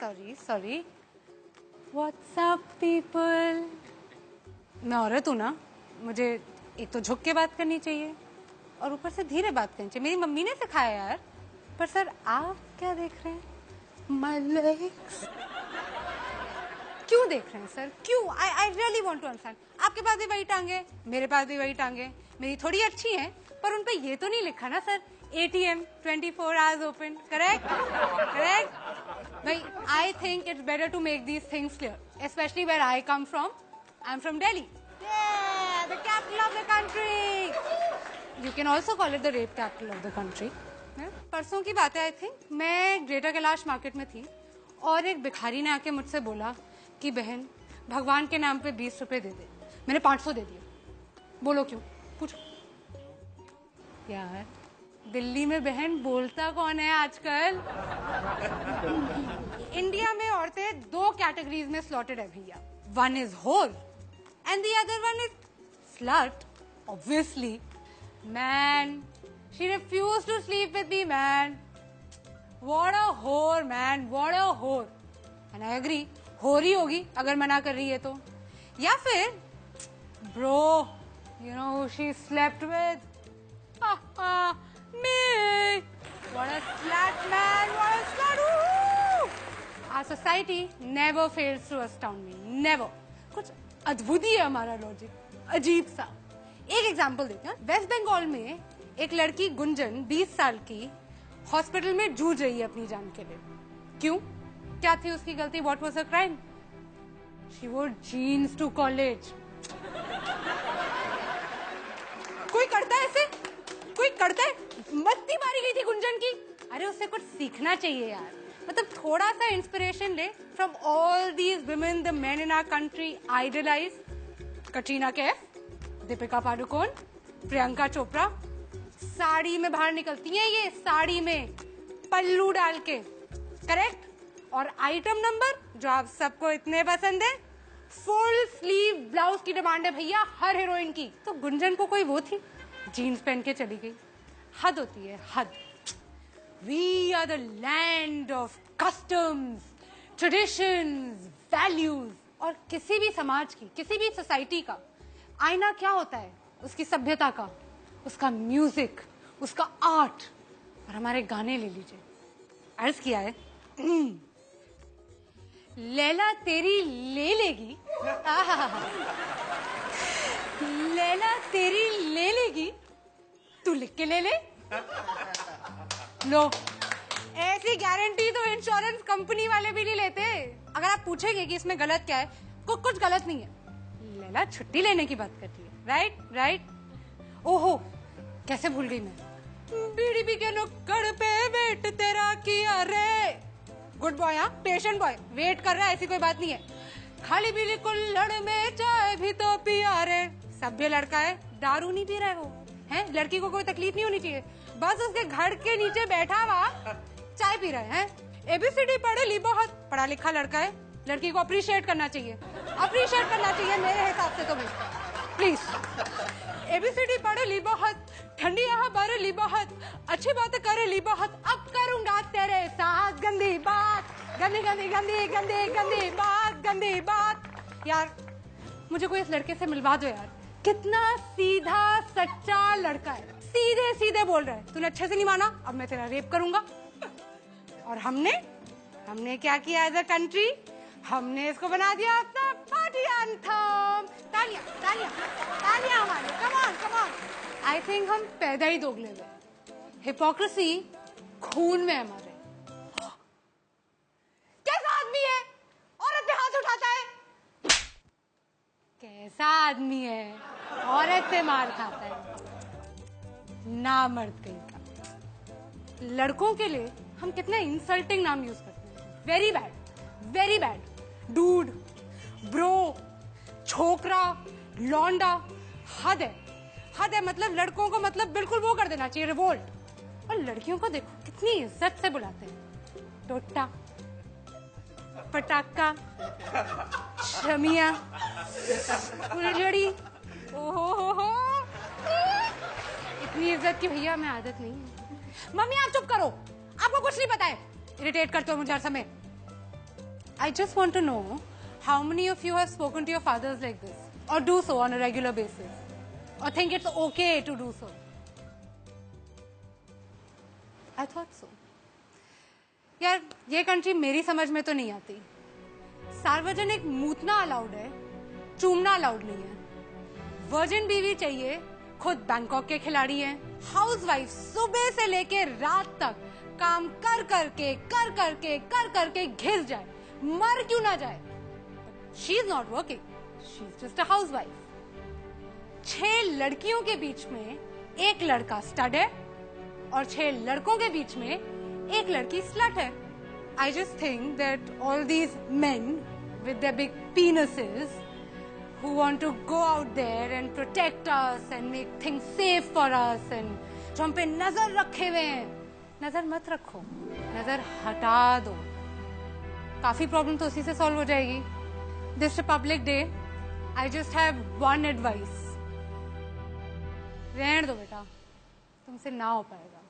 Sorry. WhatsApp people. मैं औरत हूँ ना, मुझे एक तो झुक के बात करनी चाहिए और ऊपर से धीरे बात करनी चाहिए। मेरी मम्मी ने सिखाया यार। पर सर आप क्या देख रहे हैं? My legs। क्यों देख रहे हैं सर? क्यों? I really want to understand। आपके पास भी वही टांगे, मेरे पास भी वही टांगे। मेरी थोड़ी अच्छी हैं, पर उन पे ये तो नहीं लिखा ना sir ATM 24 hours open। Correct? भाई I think it's better to make these things clear, especially where I come from। I'm from Delhi। Yeah, the capital of the country। You can also call it the rape capital of the country। परसों की बात है I think, मैं greater Kailash market में थी और एक भिखारी ने आके मुझसे बोला कि बहन भगवान के नाम पे 20 रुपए दे दे। मैंने 500 दे दिए। बोलो क्यों? पूछो यार। दिल्ली में बहन बोलता कौन है आजकल? इंडिया में औरतें 2 कैटेगरीज में स्लॉटेड है भैया। One is whore and the other one is slut. Obviously man, she refused to sleep with me, man। What a whore, man, what a whore। And I agree, whore ही होगी अगर मना कर रही है तो। या फिर bro, you know who she slept with? Me। What a slut, man, what a slut। Our society never fails to astound me, never। कुछ अद्भुत ही है हमारा लॉजिक, अजीब सा। एक एग्जाम्पल देते हैं। वेस्ट बंगाल में एक लड़की गुंजन 20 साल की हॉस्पिटल में जूझ रही है अपनी जान के लिए। क्यों? क्या थी उसकी गलती? What was her crime? She wore jeans to college. कोई करता है ऐसे? कोई करता है? मत्ती मारी गई थी गुंजन की। अरे उससे कुछ सीखना चाहिए यार। मतलब थोड़ा सा इंस्पिरेशन ले from all these women the men in our country idolize. Katrina Kaif, Deepika Padukone, Priyanka Chopra. Sari में बाहर निकलती हैं ये, साड़ी में पल्लू डाल के। करेक्ट? और आइटम नंबर जो आप सबको इतने पसंद है, फुल स्लीव ब्लाउज की डिमांड है भैया हर हीरोइन की। तो गुंजन को कोई वो थी, जीन्स पहन के चली गई। हद होती है, हद। We are the land of customs, traditions, values. और किसी भी समाज की, किसी भी सोसाइटी का आईना क्या होता है? उसकी सभ्यता का, उसका म्यूजिक, उसका आर्ट। और हमारे गाने ले लीजिए। अर्ज किया है लैला तेरी ले लेगी। लैला तेरी ले लेगी, तू लिख के ले ले। लो, ऐसी गारंटी तो इंश्योरेंस कंपनी वाले भी नहीं लेते। अगर आप पूछेंगे कि इसमें गलत क्या है, कुछ गलत नहीं है। लैला छुट्टी लेने की बात करती है। राइट। ओहो, कैसे भूल गई मैं। बीड़ी के नुक्कड़ पे वेट तेरा किया रे। गुड बॉय, हाँ, पेशेंट बॉय, वेट कर रहा है, ऐसी कोई बात नहीं है। खाली बीड़ी कुल्हड़ में चाय भी तो पिया रे। सभ्य लड़का है, दारू नहीं पी रहा है वो, है? लड़की को कोई तकलीफ नहीं होनी चाहिए, बस उसके घर के नीचे बैठा हुआ चाय पी रहा है। ABCD पढ़े ली बहुत, पढ़ा लिखा लड़का है। लड़की को अप्रिशिएट करना चाहिए मेरे हिसाब से तो भाई, प्लीज। ABCD पढ़े ली बहुत, ठंडी यहाँ बारे ली बहुत, अच्छी बातें करे ली बहुत। अब करूंगा तेरे साथ गंदी बात, गंदी बात। यार मुझे कोई इस लड़के से मिलवा दो यार। कितना सीधा सच्चा लड़का है, सीधे बोल रहा है। तूने अच्छे से नहीं माना, अब मैं तेरा रेप करूंगा। और हमने क्या किया एज अ कंट्री? हमने इसको बना दिया अपना पार्टी एंथम। तालियां हमारे। Come on. आई थिंक हम पैदा ही दोगले हुए। हिपोक्रेसी खून में हमारे। कैसा आदमी है? औरत पे हाथ उठाता है। कैसा आदमी है? औरत से मार खाता है। ना मर्द कहीं का। लड़कों के लिए हम कितना इंसल्टिंग नाम यूज करते हैं। Very bad. डूड, ब्रो, छोकरा, लौंडा। हद है। मतलब लड़कों को मतलब बिल्कुल वो कर देना चाहिए, रिवोल्ट। और लड़कियों को देखो कितनी इज्जत से बुलाते हैं। टोटा, पटाखा, शमिया, फुलझड़ी। ओहो, इतनी इज्जत की भैया हमें आदत नहीं है। मम्मी आप चुप करो, आपको कुछ नहीं पता है। इरिटेट करते हो मुझे हर समय। I just want to know how many of you have spoken to your fathers like this, or do so on a regular basis, or think it's okay to do so. I thought so. यार ये country मेरी समझ में तो नहीं आती. सार्वजनिक मूतना allowed है, चूमना अलाउड नहीं है. वर्जिन बीवी चाहिए, खुद बैंकॉक के खिलाड़ी हैं. हाउसवाइफ सुबह से लेके रात तक काम कर करके घिस जाए, मर क्यों ना जाए. She is not working, she is just a housewife. 6 लड़कियों के बीच में एक लड़का स्टड है और 6 लड़कों के बीच में एक लड़की स्लट है. I just think that all these men with their big penises who want to go out there and protect us and make things safe for us and जो हम पे नजर रखे हुए हैं, नजर मत रखो, नजर हटा दो. काफी प्रॉब्लम तो उसी से सॉल्व हो जाएगी. This Republic Day, I just have one advice. रहने दो बेटा, तुमसे ना हो पाएगा.